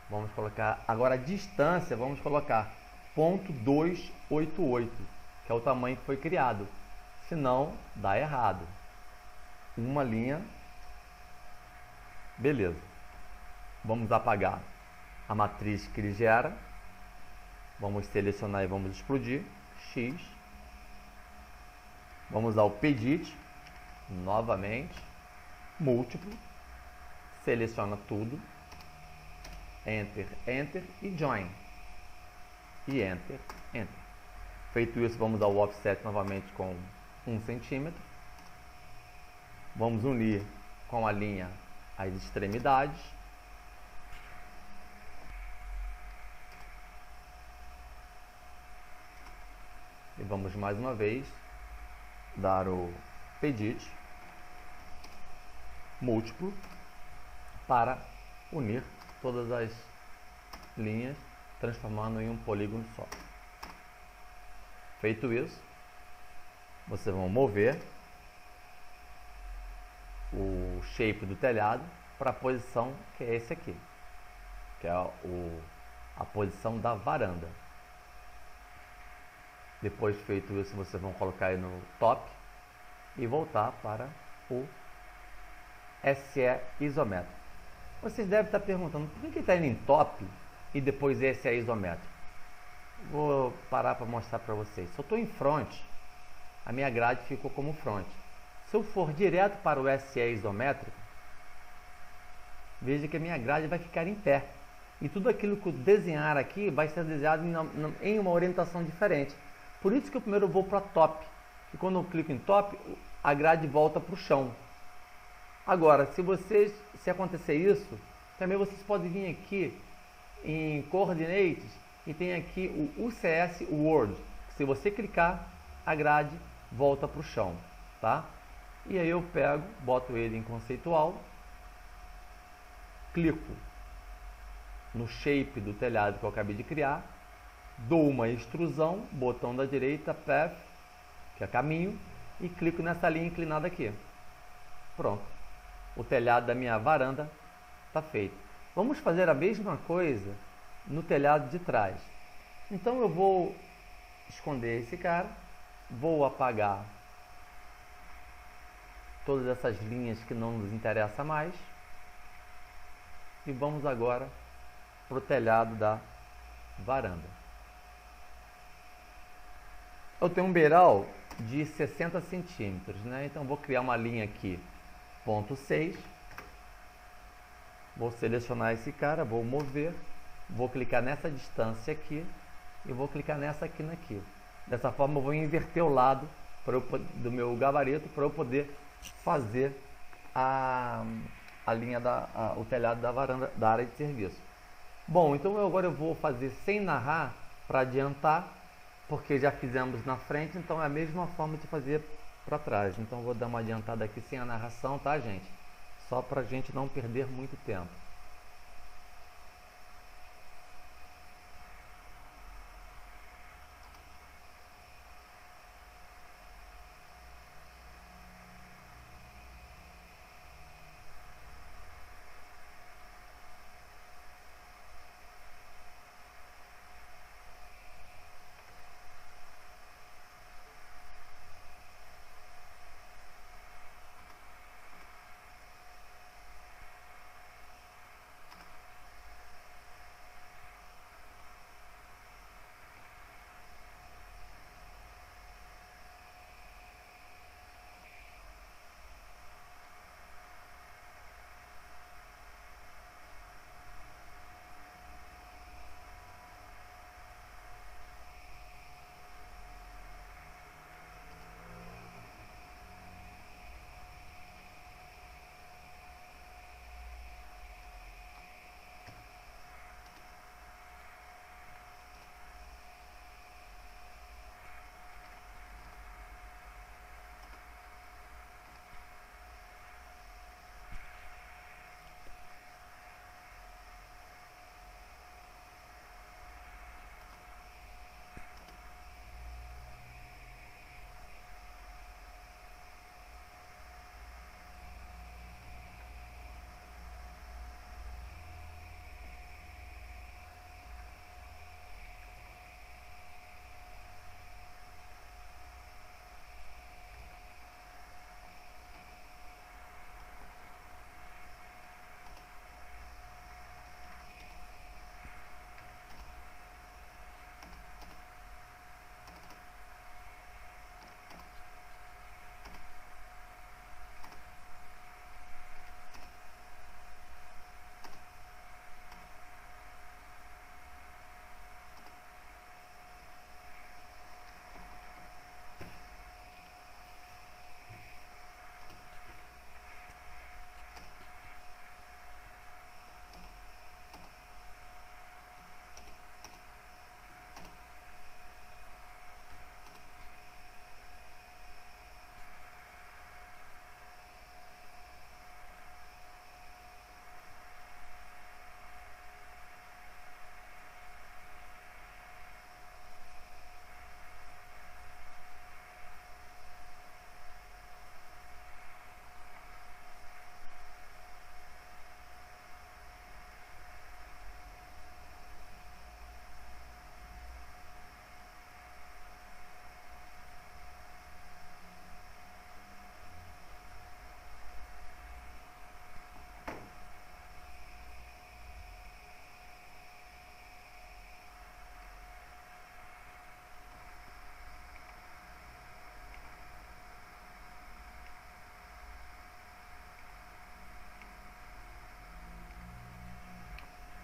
vamos colocar, agora a distância, vamos colocar ponto 288, que é o tamanho que foi criado, senão dá errado. Uma linha, beleza. Vamos apagar a matriz que ele gera, vamos selecionar e vamos explodir, X, vamos usar o pedit, novamente, múltiplo, seleciona tudo, Enter, Enter e Join, e Enter, Enter. Feito isso, vamos dar o offset novamente com 1 centímetro, vamos unir com a linha as extremidades, e vamos mais uma vez dar o pedit múltiplo para unir todas as linhas, transformando em um polígono só. Feito isso, vocês vão mover o shape do telhado para a posição que é esse aqui, que é a posição da varanda. Depois feito isso, vocês vão colocar ele no top e voltar para o SE isométrico. Vocês devem estar perguntando, por que está indo em top e depois SE isométrico? Vou parar para mostrar para vocês. Se eu estou em front, a minha grade ficou como front. Se eu for direto para o SE isométrico, veja que a minha grade vai ficar em pé. E tudo aquilo que eu desenhar aqui vai ser desenhado em uma orientação diferente. Por isso que eu primeiro vou para top. E quando eu clico em top, a grade volta para o chão. Agora, se acontecer isso, também vocês podem vir aqui em Coordinates e tem aqui o UCS World. Se você clicar, a grade volta para o chão, tá? E aí eu pego, boto ele em conceitual, clico no shape do telhado que eu acabei de criar, dou uma extrusão, botão da direita, path, que é caminho, e clico nessa linha inclinada aqui. Pronto. O telhado da minha varanda está feito. Vamos fazer a mesma coisa no telhado de trás. Então eu vou esconder esse cara, vou apagar todas essas linhas que não nos interessam mais e vamos agora para o telhado da varanda. Eu tenho um beiral de 60 centímetros, né? Então vou criar uma linha aqui, ponto 6, vou selecionar esse cara, vou mover, vou clicar nessa distância aqui e vou clicar nessa aqui. Dessa forma eu vou inverter o lado do meu gabarito para eu poder fazer a linha o telhado da varanda da área de serviço. Bom, então agora eu vou fazer sem narrar para adiantar, porque já fizemos na frente, então é a mesma forma de fazer para trás. Então eu vou dar uma adiantada aqui sem a narração, tá, gente? Só para a gente não perder muito tempo.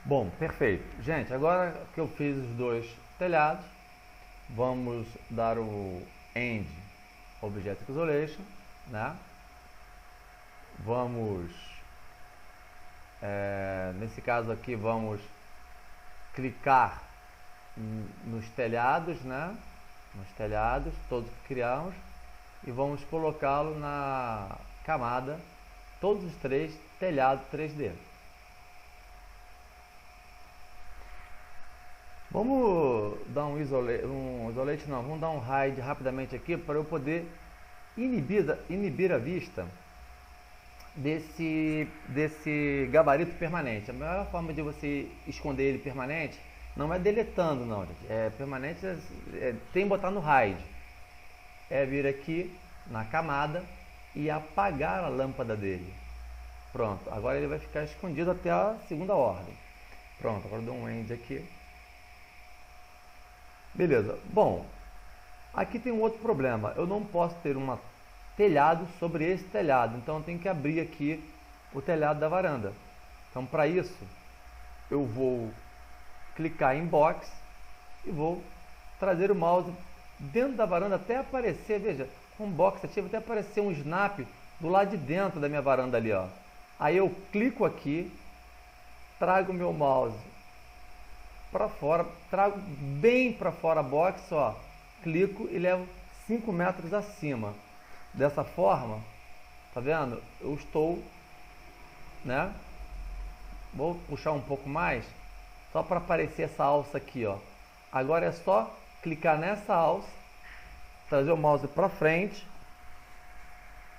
Bom, perfeito. Gente, agora que eu fiz os dois telhados, vamos dar o End Object Isolation, né? Vamos, nesse caso aqui, vamos clicar nos telhados, né? Nos telhados, todos que criamos, e vamos colocá-lo na camada, todos os três telhados 3D. Vamos dar um isolate não, vamos dar um hide rapidamente aqui para eu poder inibir a vista desse gabarito permanente. A melhor forma de você esconder ele permanente não é deletando não, gente. É permanente, tem que botar no hide. É vir aqui na camada e apagar a lâmpada dele. Pronto, agora ele vai ficar escondido até a segunda ordem. Pronto, agora eu dou um end aqui. Beleza, bom, aqui tem um outro problema, eu não posso ter um telhado sobre esse telhado, então eu tenho que abrir aqui o telhado da varanda. Então para isso, eu vou clicar em Box e vou trazer o mouse dentro da varanda até aparecer, veja, com Box ativo até aparecer um snap do lado de dentro da minha varanda ali, ó. Aí eu clico aqui, trago o meu mouse para fora, trago bem para fora a box, ó, clico e levo 5 metros acima. Dessa forma, tá vendo? Eu estou, né? Vou puxar um pouco mais, só para aparecer essa alça aqui, ó. Agora é só clicar nessa alça, trazer o mouse para frente,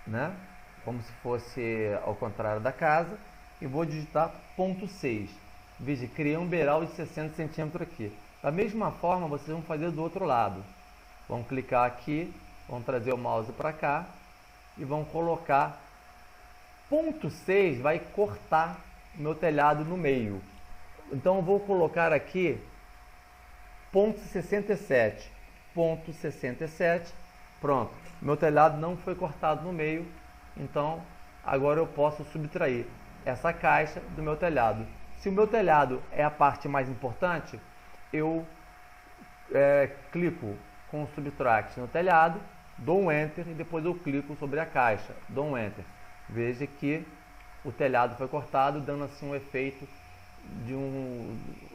né? Como se fosse ao contrário da casa, e vou digitar ponto 6. Veja, criei um beiral de 60 centímetros aqui. Da mesma forma, vocês vão fazer do outro lado. Vão clicar aqui, vão trazer o mouse para cá e vão colocar ponto 6, vai cortar o meu telhado no meio. Então eu vou colocar aqui ponto 67. Ponto 67. Pronto. Meu telhado não foi cortado no meio, então agora eu posso subtrair essa caixa do meu telhado. Se o meu telhado é a parte mais importante, eu clico com o Subtract no telhado, dou um Enter e depois eu clico sobre a caixa, dou um Enter. Veja que o telhado foi cortado, dando assim um efeito de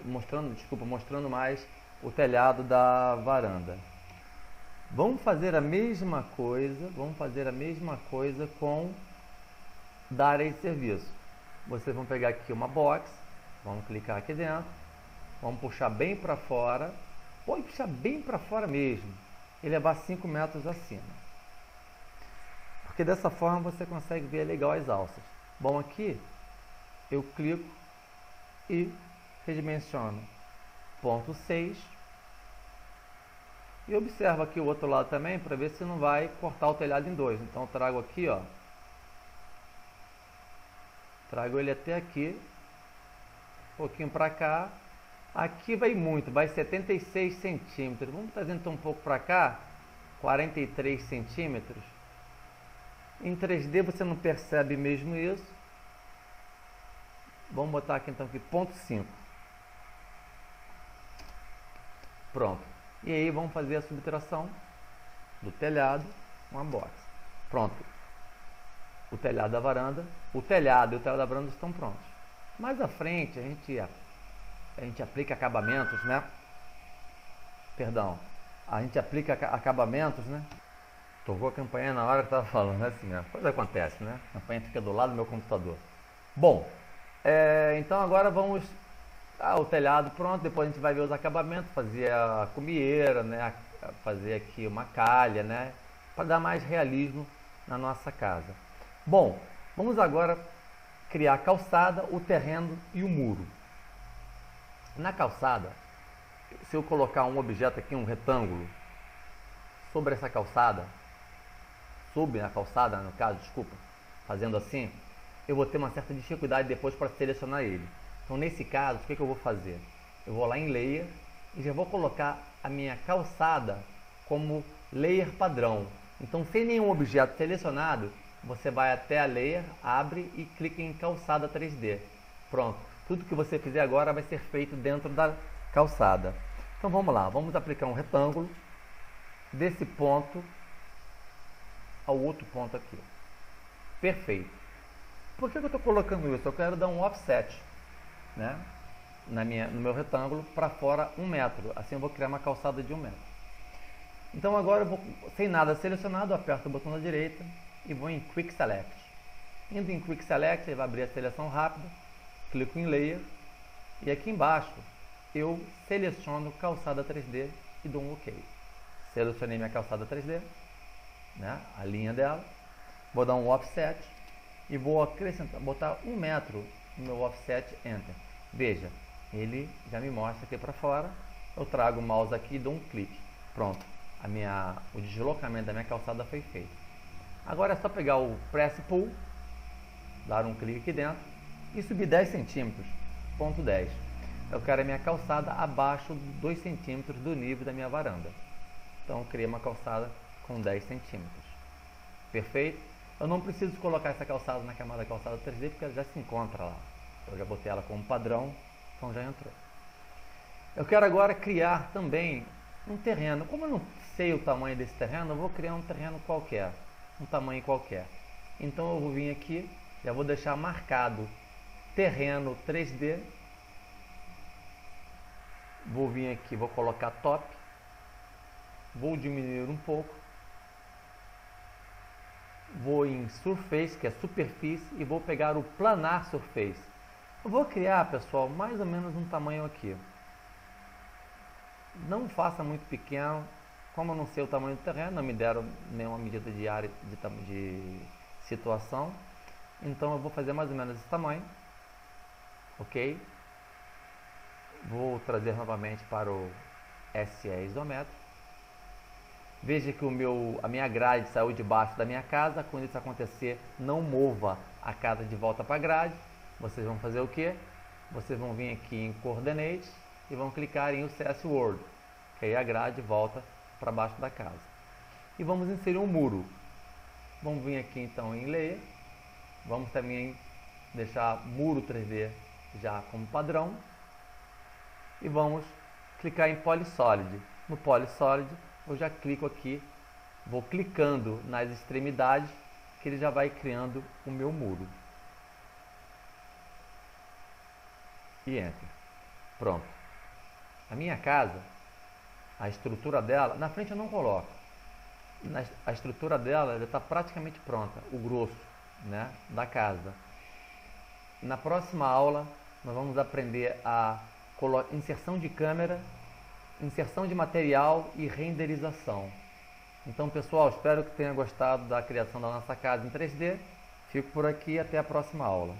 mostrando mais o telhado da varanda. Vamos fazer a mesma coisa com da área de serviço. Vocês vão pegar aqui uma box, vamos clicar aqui dentro, vamos puxar bem para fora, pode puxar bem para fora mesmo e levar 5 metros acima, porque dessa forma você consegue ver legal as alças. Bom, aqui eu clico e redimensiono ponto 6 e observo aqui o outro lado também para ver se não vai cortar o telhado em dois. Então eu trago aqui, ó, trago ele até aqui, um pouquinho para cá, aqui vai muito, vai 76 centímetros, vamos trazer então um pouco para cá, 43 centímetros. Em 3D você não percebe mesmo isso. Vamos botar aqui então aqui ponto 5. Pronto. E aí vamos fazer a subtração do telhado com a box. Pronto. O telhado da varanda, o telhado e o telhado da varanda estão prontos. Mais à frente a gente aplica acabamentos, né? Perdão. A gente aplica acabamentos, né? Tocou a campainha na hora que estava falando, né? Assim, a coisa acontece, né? A campainha fica do lado do meu computador. Bom, então agora vamos... o telhado pronto, depois a gente vai ver os acabamentos, fazer a cumieira, né? Fazer aqui uma calha, né? Para dar mais realismo na nossa casa. Bom, vamos agora criar a calçada, o terreno e o muro. Na calçada, se eu colocar um objeto aqui, um retângulo, sobre essa calçada, sobre a calçada, no caso, desculpa, fazendo assim, eu vou ter uma certa dificuldade depois para selecionar ele. Então, nesse caso, o que eu vou fazer? Eu vou lá em Layer e já vou colocar a minha calçada como Layer padrão. Então, sem nenhum objeto selecionado, você vai até a Layer, abre e clica em Calçada 3D. Pronto. Tudo que você fizer agora vai ser feito dentro da calçada. Então, vamos lá. Vamos aplicar um retângulo desse ponto ao outro ponto aqui. Perfeito. Por que eu estou colocando isso? Eu quero dar um offset, né, no meu retângulo para fora 1 metro. Assim eu vou criar uma calçada de 1 metro. Então agora eu vou, sem nada selecionado, aperto o botão da direita e vou em Quick Select. Indo em Quick Select, ele vai abrir a seleção rápida, clico em Layer e aqui embaixo eu seleciono calçada 3D e dou um OK. Selecionei minha calçada 3D, né, a linha dela, vou dar um offset e vou acrescentar, botar 1 metro no meu offset, Enter. Veja, ele já me mostra aqui para fora. Eu trago o mouse aqui e dou um clique. Pronto, o deslocamento da minha calçada foi feito. Agora é só pegar o Press Pull, dar um clique aqui dentro e subir 10 centímetros, ponto 10. Eu quero a minha calçada abaixo de 2 centímetros do nível da minha varanda. Então eu criei uma calçada com 10 centímetros. Perfeito? Eu não preciso colocar essa calçada na camada calçada 3D porque ela já se encontra lá. Eu já botei ela como padrão, então já entrou. Eu quero agora criar também um terreno. Como eu não sei o tamanho desse terreno, eu vou criar um terreno qualquer, um tamanho qualquer. Então eu vou vir aqui, já vou deixar marcado terreno 3D Vou vir aqui, vou colocar top, vou diminuir um pouco, vou em Surface, que é superfície, e vou pegar o Planar Surface. Eu vou criar, pessoal, mais ou menos um tamanho aqui. Não faça muito pequeno, como eu não sei o tamanho do terreno, não me deram nenhuma medida de área de situação, então eu vou fazer mais ou menos esse tamanho, ok? Vou trazer novamente para o SE isométrico. Veja que a minha grade saiu debaixo da minha casa. Quando isso acontecer, não mova a casa de volta para a grade. Vocês vão fazer o que? Vocês vão vir aqui em Coordinate e vão clicar em UCS World, que aí a grade volta para baixo da casa. E vamos inserir um muro. Vamos vir aqui então em Layer. Vamos também deixar muro 3D já como padrão. E vamos clicar em Polysolid. No Polysolid eu já clico aqui, vou clicando nas extremidades, que ele já vai criando o meu muro. E Enter. Pronto. A minha casa, a estrutura dela, na frente eu não coloco. A estrutura dela já está praticamente pronta, o grosso, né, da casa. Na próxima aula nós vamos aprender a inserção de câmera, inserção de material e renderização. Então, pessoal, espero que tenha gostado da criação da nossa casa em 3D. Fico por aqui, até a próxima aula.